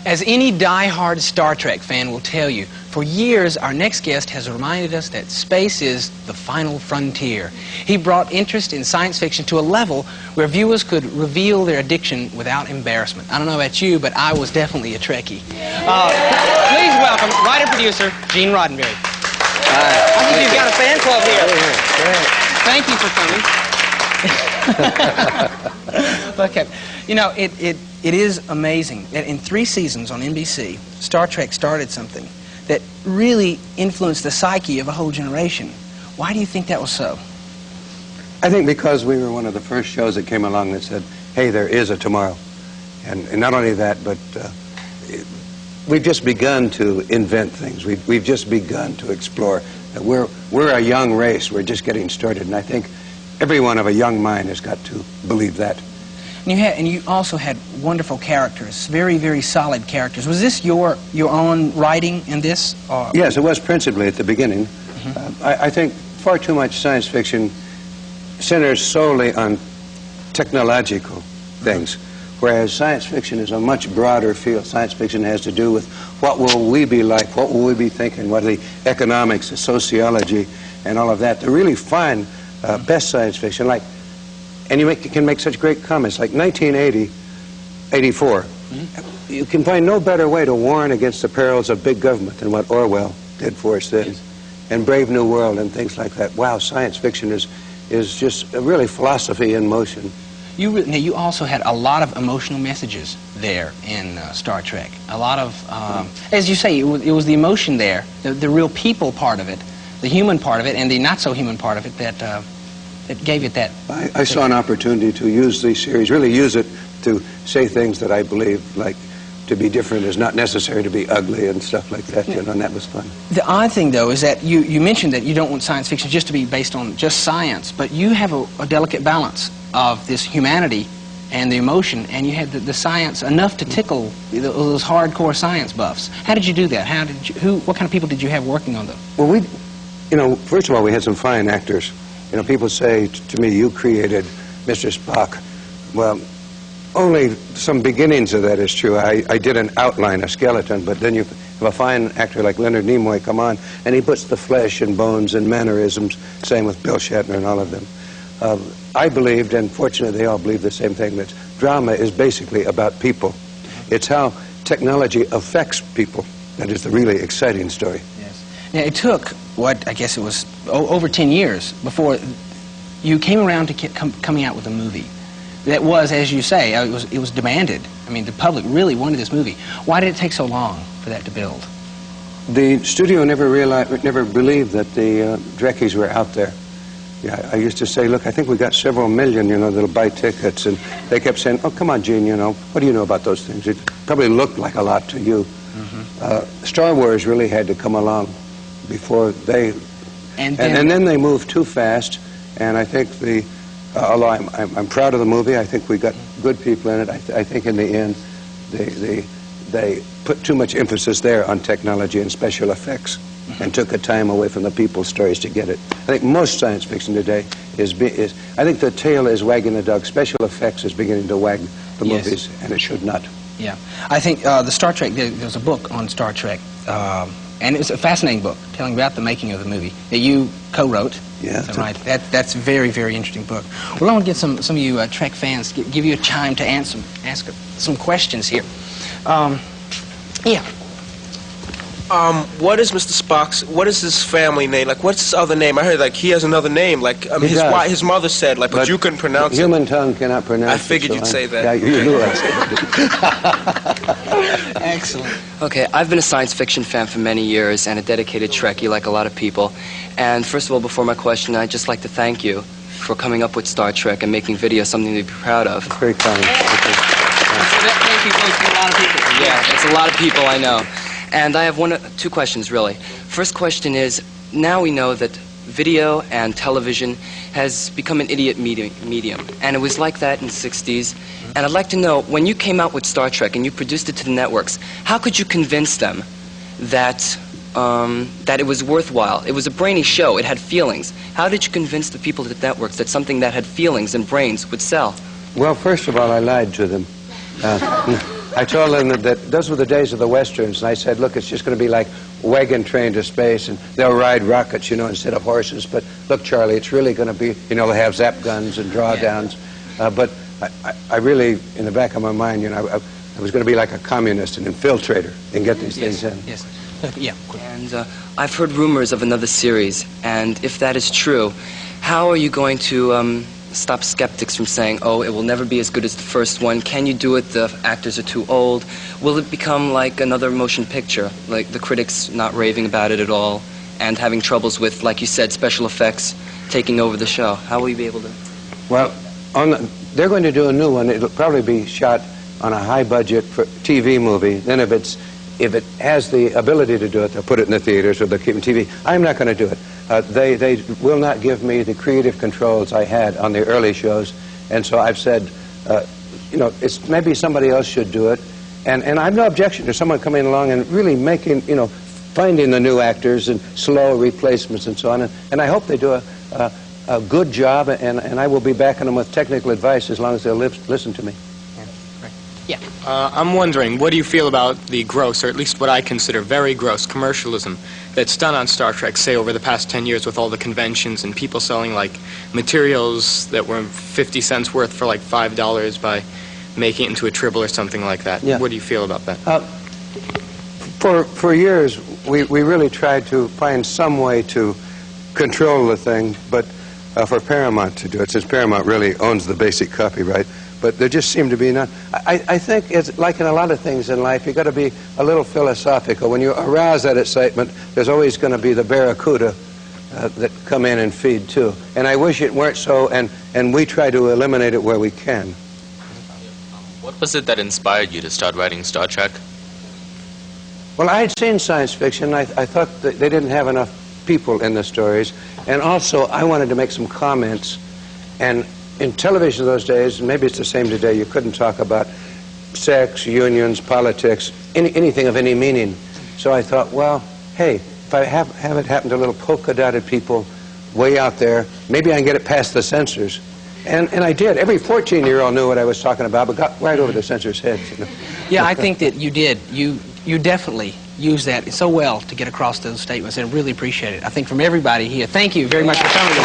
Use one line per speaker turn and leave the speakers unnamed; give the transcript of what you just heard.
As any die-hard Star Trek fan will tell you, for years our next guest has reminded us that space is the final frontier. He brought interest in science fiction to a level where viewers could reveal their addiction without embarrassment. I don't know about you, but I was definitely a Trekkie. Please welcome writer-producer Gene Roddenberry. I think you've got a fan club here. Thank you for coming. Okay. You know, it is amazing that in 3 seasons on NBC, Star Trek started something that really influenced the psyche of a whole generation. Why do you think that was so?
I think because we were one of the first shows that came along that said, hey, there is a tomorrow. And not only that, but we've just begun to invent things. We've just begun to explore. We're a young race. We're just getting started. And I think everyone of a young mind has got to believe that.
And you also had wonderful characters, very, very solid characters. Was this your own writing in this? Or?
Yes, it was principally at the beginning. I think far too much science fiction centers solely on technological things, whereas science fiction is a much broader field. Science fiction has to do with what will we be like, what will we be thinking, what are the economics, the sociology, and all of that. The really fine, best science fiction, like, and you can make such great comments, like 1980, 84. You can find no better way to warn against the perils of big government than what Orwell did for us then. Yes. And Brave New World and things like that. Wow, science fiction is just really philosophy in motion.
You also had a lot of emotional messages there in Star Trek. A lot of, as you say, it was the emotion there, the real people part of it, the human part of it, and the not-so-human part of it that gave it that.
I saw an opportunity to use the series, really use it to say things that I believe, like to be different is not necessary to be ugly and stuff like that, you know, and that was fun.
The odd thing, though, is that you mentioned that you don't want science fiction just to be based on just science, but you have a delicate balance of this humanity and the emotion, and you had the science enough to tickle those hardcore science buffs. How did you do that? What kind of people did you have working on them?
Well, first of all, we had some fine actors. You know, people say to me, you created Mr. Spock. Well, only some beginnings of that is true. I did an outline, a skeleton, but then you have a fine actor like Leonard Nimoy come on, and he puts the flesh and bones and mannerisms, same with Bill Shatner and all of them. I believed, and fortunately they all believe the same thing, that drama is basically about people. It's how technology affects people that is the really exciting story.
Yes. Now, it took, I guess it was over 10 years before you came around to coming out with a movie that was, as you say, it was demanded. I mean, the public really wanted this movie. Why did it take so long for that to build?
The studio never believed that the Trekkies were out there. Yeah, I used to say, look, I think we got several million, you know, that'll buy tickets, and they kept saying, oh, come on, Gene, you know, what do you know about those things? It probably looked like a lot to you. Star Wars really had to come along before they, and then they moved too fast, and I think although I'm proud of the movie, I think we got good people in it. I think in the end, they put too much emphasis there on technology and special effects, and took the time away from the people's stories to get it. I think most science fiction today I think the tail is wagging the dog. Special effects is beginning to wag the movies, and it should not.
Yeah, I think the Star Trek, there's a book on Star Trek, and it's a fascinating book telling about the making of the movie that you co-wrote.
Yeah,
right. That's a very, very interesting book. Well, I want to get some of you Trek fans, give you a chime to ask some questions here. Yeah.
What is Mr. Spock's, what is his family name? Like, what's his other name? I heard, like, he has another name. Like, his mother said, like, but you couldn't pronounce it.
Human tongue cannot pronounce it.
I figured you'd say that.
Yeah, you knew it.
Excellent.
Okay, I've been a science fiction fan for many years and a dedicated Trekkie like a lot of people. And first of all, before my question, I'd just like to thank you for coming up with Star Trek and making video something to be proud of.
Very kind.
Thank you, folks, for a lot of people.
Yeah, it's a lot of people, I know. And I have two questions, really. First question is, now we know that video and television has become an idiot medium, and it was like that in the 60s. And I'd like to know, when you came out with Star Trek and you produced it to the networks, how could you convince them that it was worthwhile? It was a brainy show. It had feelings. How did you convince the people at the networks that something that had feelings and brains would sell?
Well, first of all, I lied to them. I told them that those were the days of the Westerns, and I said, look, it's just going to be like wagon train to space, and they'll ride rockets, you know, instead of horses. But look, Charlie, it's really going to be, you know, they'll have zap guns and drawdowns. But I really, in the back of my mind, you know, I was going to be like a communist, an infiltrator, and get these things in.
Yes. Yeah.
And I've heard rumors of another series, and if that is true, how are you going to stop skeptics from saying, oh, it will never be as good as the first one? Can you do it? The actors are too old. Will it become like another motion picture, like the critics not raving about it at all and having troubles with, like you said, special effects taking over the show? How will you be able to?
Well, they're going to do a new one. It'll probably be shot on a high-budget TV movie. Then if it has the ability to do it, they'll put it in the theaters or they'll keep it on TV. I'm not going to do it. They will not give me the creative controls I had on the early shows, and so I've said, you know, it's maybe somebody else should do it, and I have no objection to someone coming along and really making, you know, finding the new actors and slow replacements and so on, and I hope they do a good job, and I will be backing them with technical advice as long as they'll listen to me.
Yeah.
I'm wondering, what do you feel about the gross, or at least what I consider very gross, commercialism that's done on Star Trek, say, over the past 10 years with all the conventions and people selling, like, materials that were 50 cents worth for, like, $5 by making it into a tribble or something like that? Yeah. What do you feel about that?
For years, we really tried to find some way to control the thing, but for Paramount to do it, since Paramount really owns the basic copyright. But there just seemed to be none. I think it's like in a lot of things in life, you've got to be a little philosophical. When you arouse that excitement, there's always going to be the barracuda that come in and feed too. And I wish it weren't so, and we try to eliminate it where we can.
What was it that inspired you to start writing Star Trek?
Well, I had seen science fiction. I thought that they didn't have enough people in the stories. And also, I wanted to make some comments. And in television those days, and maybe it's the same today, you couldn't talk about sex, unions, politics, anything of any meaning. So I thought, well, hey, if I have it happen to little polka-dotted people way out there, maybe I can get it past the censors. And I did. Every 14-year-old knew what I was talking about, but got right over the censors' heads. You know?
Yeah, I think that you did. You definitely used that so well to get across those statements, and really appreciate it. I think from everybody here, thank you very much for coming.